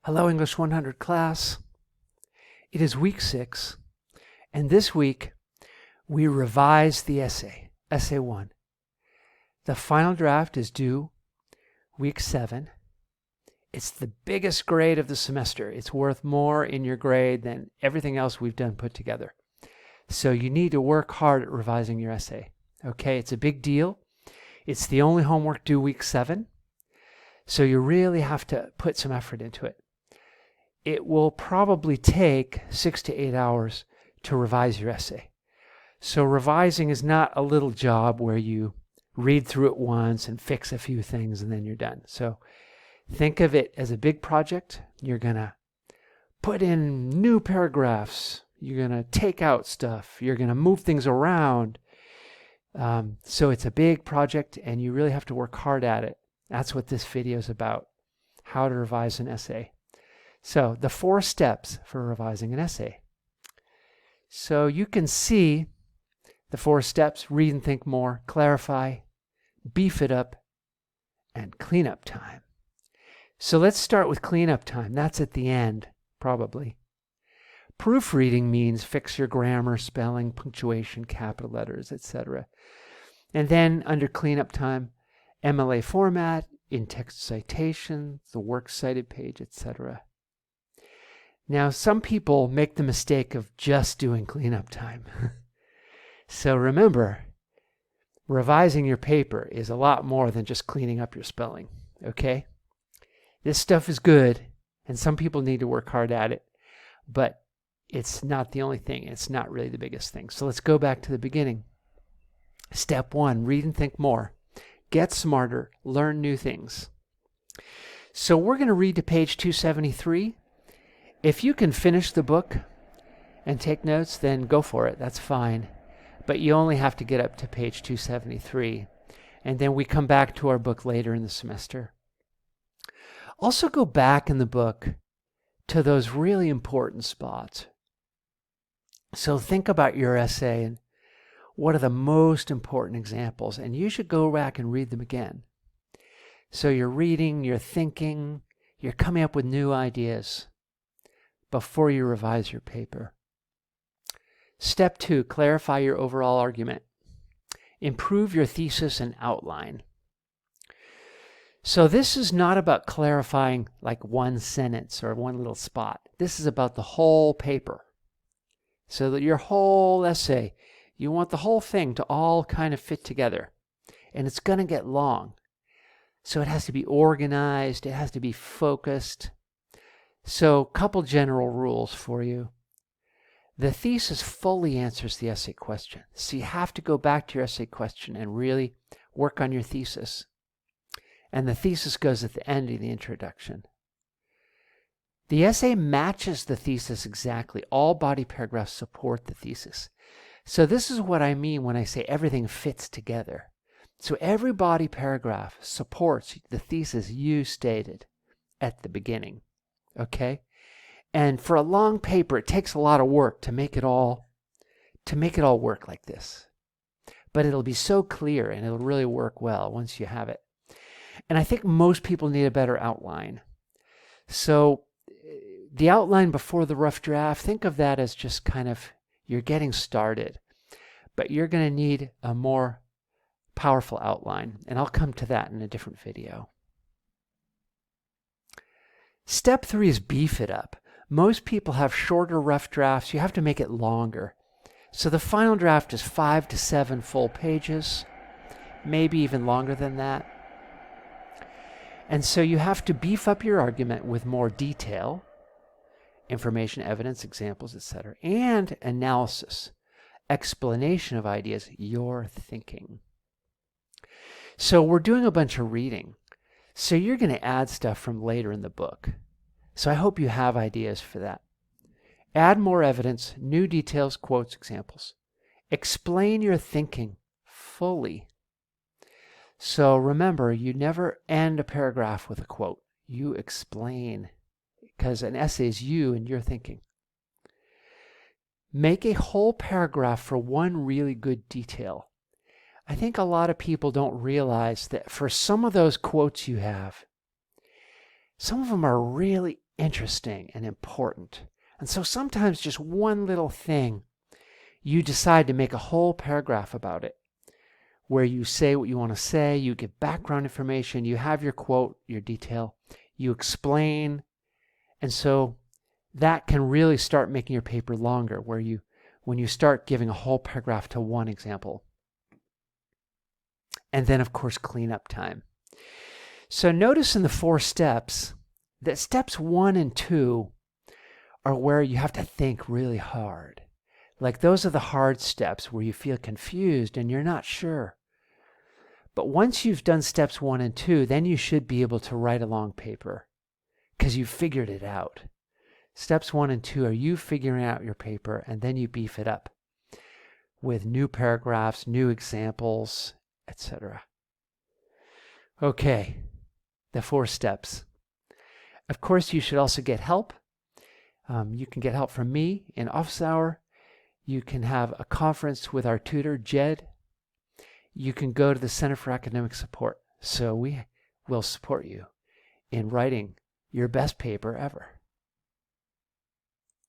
Hello, English 100 class. It is week 6, and this week we revise the essay, Essay 1. The final draft is due week 7. It's the biggest grade of the semester. It's worth more in your grade than everything else we've done put together. So you need to work hard at revising your essay. Okay, it's a big deal. It's the only homework due week 7. So you really have to put some effort into it. It will probably take 6 to 8 hours to revise your essay. So revising is not a little job where you read through it once and fix a few things and then you're done. So think of it as a big project. You're going to put in new paragraphs. You're going to take out stuff. You're going to move things around. So it's a big project and you really have to work hard at it. That's what this video is about, how to revise an essay. So the 4 steps for revising an essay. So you can see the 4 steps: read and think more, clarify, beef it up, and cleanup time. So let's start with cleanup time. That's at the end, probably. Proofreading means fix your grammar, spelling, punctuation, capital letters, etc. And then under cleanup time, MLA format, in-text citation, the works cited page, etc. Now, some people make the mistake of just doing cleanup time. So remember, revising your paper is a lot more than just cleaning up your spelling, okay? This stuff is good, and some people need to work hard at it, but it's not the only thing. It's not really the biggest thing. So let's go back to the beginning. Step 1, read and think more. Get smarter, learn new things. So we're going to read to page 273. If you can finish the book and take notes, then go for it. That's fine. But you only have to get up to page 273. And then we come back to our book later in the semester. Also go back in the book to those really important spots. So think about your essay and what are the most important examples, and you should go back and read them again. So you're reading, you're thinking, you're coming up with new ideas before you revise your paper. Step 2, clarify your overall argument. Improve your thesis and outline. So this is not about clarifying like one sentence or one little spot. This is about the whole paper. So that your whole essay, you want the whole thing to all kind of fit together. And it's going to get long. So it has to be organized. It has to be focused. So a couple general rules for you. The thesis fully answers the essay question. So you have to go back to your essay question and really work on your thesis. And the thesis goes at the end of the introduction. The essay matches the thesis exactly. All body paragraphs support the thesis. So this is what I mean when I say everything fits together. So every body paragraph supports the thesis you stated at the beginning. Okay? And for a long paper, it takes a lot of work to make it all work like this. But it'll be so clear and it'll really work well once you have it. And I think most people need a better outline. So the outline before the rough draft, think of that as just kind of you're getting started. But you're going to need a more powerful outline. And I'll come to that in a different video. Step 3 is beef it up. Most people have shorter rough drafts. You have to make it longer. So the final draft is 5 to 7 full pages, maybe even longer than that. And so you have to beef up your argument with more detail, information, evidence, examples, etc., and analysis, explanation of ideas, your thinking. So we're doing a bunch of reading. So you're going to add stuff from later in the book. So I hope you have ideas for that. Add more evidence, new details, quotes, examples. Explain your thinking fully. So remember, you never end a paragraph with a quote. You explain, because an essay is you and your thinking. Make a whole paragraph for one really good detail. I think a lot of people don't realize that for some of those quotes you have, some of them are really interesting and important. And so sometimes just one little thing, you decide to make a whole paragraph about it, where you say what you want to say, you give background information, you have your quote, your detail, you explain. And so that can really start making your paper longer, when you start giving a whole paragraph to one example. And then, of course, cleanup time. So notice in the 4 steps that steps 1 and 2 are where you have to think really hard. Like those are the hard steps where you feel confused and you're not sure. But once you've done steps 1 and 2, then you should be able to write a long paper because you've figured it out. Steps 1 and 2 are you figuring out your paper, and then you beef it up with new paragraphs, new examples, etc. Okay, the 4 steps. Of course, you should also get help. You can get help from me in office hour. You can have a conference with our tutor, Jed. You can go to the Center for Academic Support. So we will support you in writing your best paper ever.